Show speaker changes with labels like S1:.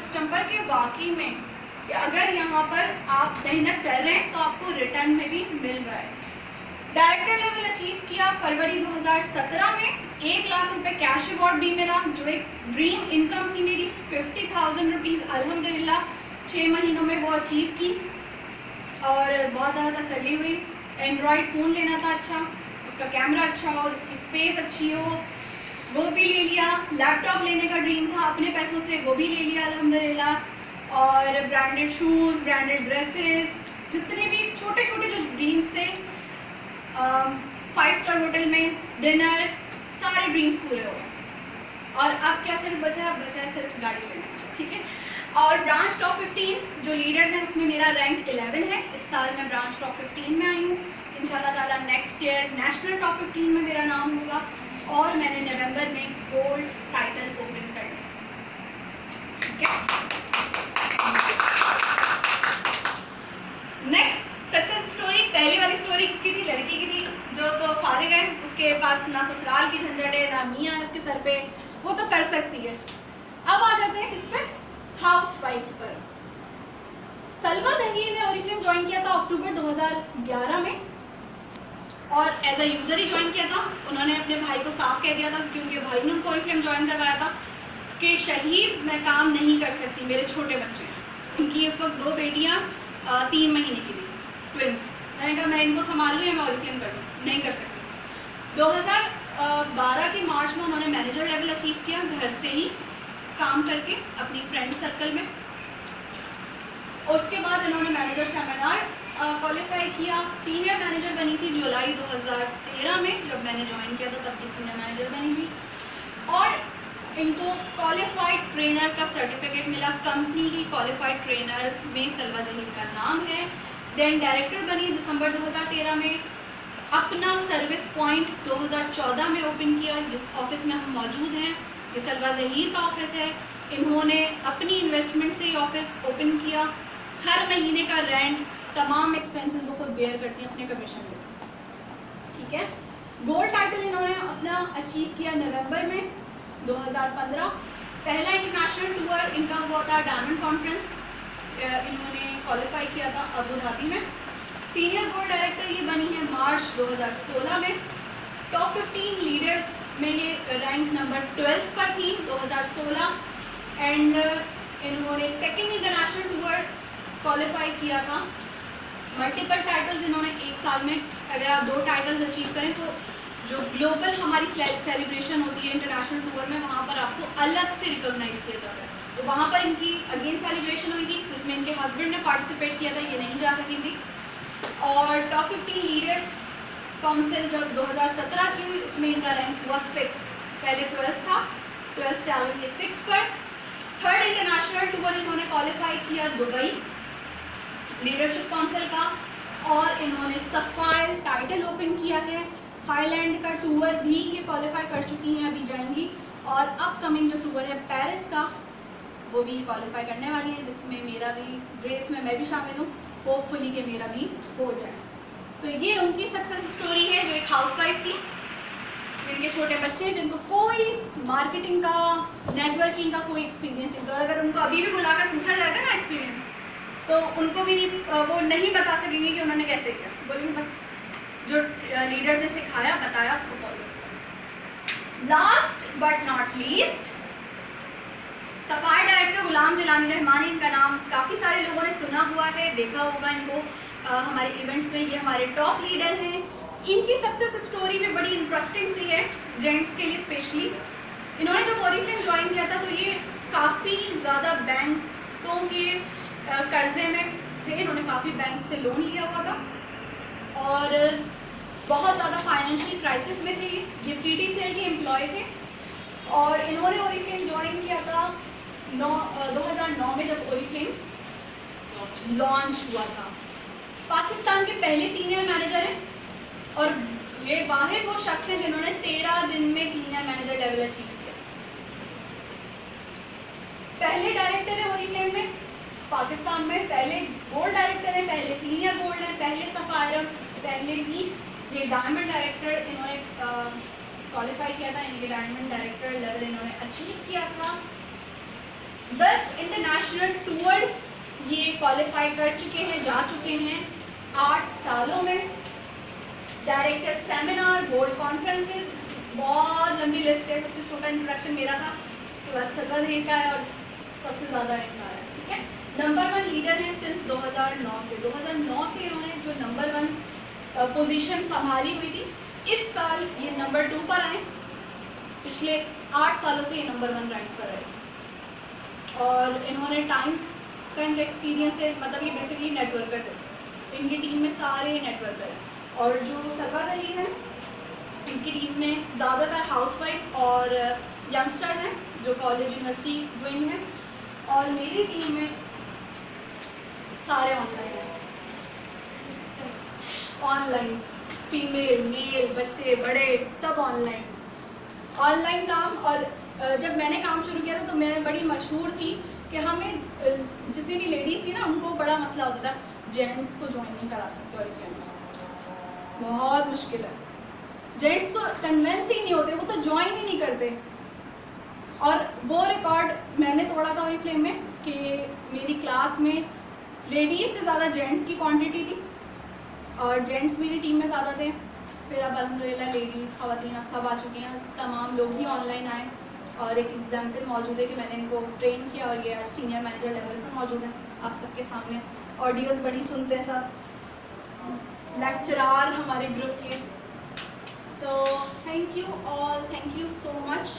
S1: Customer के वाकई में कि अगर यहाँ पर आप मेहनत कर रहे हैं तो आपको रिटर्न में भी मिल रहा है। डायरेक्टर लेवल अचीव किया फरवरी 2017 में, 1 लाख रुपए कैश अवार्ड भी मिला, जो एक ड्रीम इनकम थी मेरी 50,000 रुपीज़ अल्हम्दुलिल्लाह 6 महीनों में वो अचीव की। और बहुत ज़्यादा तसल्ली हुई। एंड्रॉयड फ़ोन लेना था अच्छा, उसका कैमरा अच्छा हो, जिसकी स्पेस अच्छी हो, वो भी ले लिया। लैपटॉप लेने का ड्रीम था अपने पैसों से, वो भी ले लिया अल्हम्दुलिल्लाह। और ब्रांडेड शूज़, ब्रांडेड ड्रेसेस, जितने भी छोटे छोटे जो ड्रीम्स थे, 5 स्टार होटल में डिनर, सारे ड्रीम्स पूरे हो गए। और अब क्या सिर्फ बचा है सिर्फ गाड़ी लेना, ठीक है। और ब्रांच टॉप 15 जो लीडर्स हैं उसमें मेरा रैंक 11 है। इस साल मैं ब्रांच टॉप 15 में आई हूँ। इंशाल्लाह ताला नेक्स्ट ईयर नेशनल टॉप 15 में मेरा नाम होगा। और मैंने नवंबर में गोल्ड टाइटल ओपन करना है, ठीक है। नेक्स्ट सक्सेस स्टोरी, पहली वाली स्टोरी किसकी थी? लड़की की थी जो तो फारिग है, उसके पास ना ससुराल की झंझट है ना मियाँ है उसके सर पे, वो तो कर सकती है। अब आ जाते हैं किस पे? हाउस वाइफ पर। सलमा जहीर ने ओरिफ्लेम ज्वाइन किया था अक्टूबर 2011 में और एज अ यूज़र ही ज्वाइन किया था। उन्होंने अपने भाई को साफ कह दिया था, क्योंकि भाई ने उनको ओरिफ्लेम ज्वाइन करवाया था, कि शहीद मैं काम नहीं कर सकती, मेरे छोटे बच्चे हैं। उनकी उस वक्त 2 बेटियाँ 3 महीने की थी, ट्विंस। मैंने कहा मैं इनको संभाल लूँ या मैं ओरिफ्लेम कर लूँ, नहीं कर सकती। 2012 के मार्च में उन्होंने मैनेजर लेवल अचीव किया, घर से ही काम करके अपनी फ्रेंड सर्कल में। उसके बाद इन्होंने मैनेजर सेमिनार क्वालिफाई किया, सीनियर मैनेजर बनी थी जुलाई 2013 में, जब मैंने ज्वाइन किया था तब भी सीनियर मैनेजर बनी थी। और इनको क्वालिफाइड ट्रेनर का सर्टिफिकेट मिला, कंपनी की क्वालिफाइड ट्रेनर में सलमा जहीर का नाम है। देन डायरेक्टर बनी दिसंबर 2013 में। अपना सर्विस पॉइंट 2014 में ओपन किया, जिस ऑफिस में हम मौजूद हैं, ये सलमा जहीर का ऑफिस है। इन्होंने अपनी इन्वेस्टमेंट से ही ऑफिस ओपन किया। हर महीने का रेंट, तमाम एक्सपेंसेस वो खुद बेयर करती हैं अपने कमीशन में से, ठीक है। गोल्ड टाइटल इन्होंने अपना अचीव किया नवंबर में 2015। पहला इंटरनेशनल टूर इनका हुआ था डायमंड कॉन्फ्रेंस, इन्होंने क्वालिफाई किया था अबू धाबी में। सीनियर गोल्ड डायरेक्टर ये बनी है मार्च 2016 में। टॉप 15 लीडर्स में ये रैंक नंबर 12 पर थी 2016। एंड इन्होंने सेकेंड इंटरनेशनल टूर क्वालिफाई किया था। मल्टीपल टाइटल्स इन्होंने एक साल में, अगर आप 2 टाइटल्स अचीव करें तो जो ग्लोबल हमारी सेलिब्रेशन होती है इंटरनेशनल टूर में, वहाँ पर आपको अलग से रिकॉग्नाइज किया जाता है। तो वहाँ पर इनकी अगेन सेलिब्रेशन हुई थी, जिसमें इनके हस्बैंड ने पार्टिसिपेट किया था, ये नहीं जा सकी थी। और टॉप 15 लीडर्स काउंसिल जब 2017 की हुई, उसमें इनका रैंक हुआ 6। पहले 12 था, 12 से आगे ये 6 पर। थर्ड इंटरनेशनल टूर इन्होंने क्वालिफाई किया दुबई लीडरशिप काउंसिल का। और इन्होंने सफायर टाइटल ओपन किया है। हाईलैंड का टूर भी ये क्वालिफाई कर चुकी हैं, अभी जाएंगी। और अपकमिंग जो टूर है पेरिस का, वो भी क्वालिफाई करने वाली है, जिसमें मेरा भी रेस में मैं भी शामिल हूँ। होपफुली कि मेरा भी हो जाए। तो ये उनकी सक्सेस स्टोरी है, जो एक हाउसवाइफ थी, जिनके छोटे बच्चे हैं, जिनको कोई मार्केटिंग का, नेटवर्किंग का कोई एक्सपीरियंस नहीं। तो अगर उनको अभी भी बुलाकर पूछा जाएगा ना एक्सपीरियंस, तो उनको भी वो नहीं बता सकेंगे कि उन्होंने कैसे किया। बोलेंगे बस जो लीडर्स ने सिखाया बताया उसको follow. Last but not least, sapphire director Ghulam Jilani Rahmani, इनका नाम काफ़ी सारे लोगों ने सुना हुआ है, देखा होगा इनको हमारे इवेंट्स में। ये हमारे टॉप लीडर हैं। इनकी सक्सेस स्टोरी में बड़ी इंटरेस्टिंग सी है, जेंट्स के लिए स्पेशली। इन्होंने जब ओरिफ्लेम ज्वाइन किया था तो ये काफ़ी ज़्यादा बैंकों के कर्जे में थे। इन्होंने काफ़ी बैंक से लोन लिया हुआ था और बहुत ज़्यादा फाइनेंशियल क्राइसिस में थे। ये PTCL के एम्प्लॉय थे और इन्होंने ओरिफ्लेम ज्वाइन किया था 2009 में, जब ओरिफ्लेम लॉन्च हुआ था। पाकिस्तान के पहले सीनियर मैनेजर हैं और ये वाहिद वो शख्स हैं जिन्होंने 13 दिन में सीनियर मैनेजर लेवल अचीव किया। पहले डायरेक्टर है ओरिफ्लेम में पाकिस्तान में, पहले गोल्ड डायरेक्टर है, पहले सीनियर गोल्ड है, पहले सफायर, पहले ही ये डायमंड डायरेक्टर इन्होंने क्वालिफाई किया था, इनके डायमंड डायरेक्टर लेवल इन्होंने अचीव किया था। 10 इंटरनेशनल टूर्स ये क्वालिफाई कर चुके हैं, जा चुके हैं 8 सालों में। डायरेक्टर सेमिनार, गोल्ड कॉन्फ्रेंसेस, बहुत लंबी लिस्ट है। सबसे छोटा इंट्रोडक्शन मेरा था, उसके बाद सर्वाधिक का है और सबसे ज़्यादा इनका है, ठीक है। नंबर 1 लीडर है सिंस 2009 से। 2009 से इन्होंने जो नंबर 1 पोजीशन संभाली हुई थी, इस साल ये नंबर 2 पर आए। पिछले 8 सालों से ये नंबर 1 रैंक पर है। और इन्होंने टाइम्स का इनका एक्सपीरियंस है, मतलब ये बेसिकली नेटवर्कर थे, इनकी टीम में सारे नेटवर्कर हैं। और जो सरबाज अली हैं, इनकी टीम में ज़्यादातर हाउसवाइफ और यंगस्टर्स हैं जो कॉलेज यूनिवर्सिटी गोइंग हैं। और मेरी टीम में सारे ऑनलाइन हैं, ऑनलाइन, फीमेल मेल, बच्चे बड़े सब ऑनलाइन काम। और जब मैंने काम शुरू किया था तो मैं बड़ी मशहूर थी कि हमें जितनी भी लेडीज़ थी ना, उनको बड़ा मसला होता था, जेंट्स को ज्वाइन नहीं करा सकते ऑरिफ्लेम में, बहुत मुश्किल है, जेंट्स तो कन्वेंस ही नहीं होते, वो तो ज्वाइन ही नहीं करते। और वो रिकॉर्ड मैंने तोड़ा था ऑरिफ्लेम में कि मेरी क्लास में लेडीज़ से ज़्यादा जेंट्स की क्वांटिटी थी और जेंट्स मेरी टीम में ज़्यादा थे। फिर अब अल्हम्दुलिल्लाह लेडीज़ ख़वातीन अब सब आ चुकी हैं, तमाम लोग ही ऑनलाइन आए। और एक एग्जाम्पल मौजूद है कि मैंने इनको ट्रेन किया और ये आज सीनियर मैनेजर लेवल पर मौजूद है आप सबके सामने। ऑडियोज़ बड़ी सुनते हैं सब, लेक्चरार हमारे ग्रुप के। तो thank you all, thank you so much.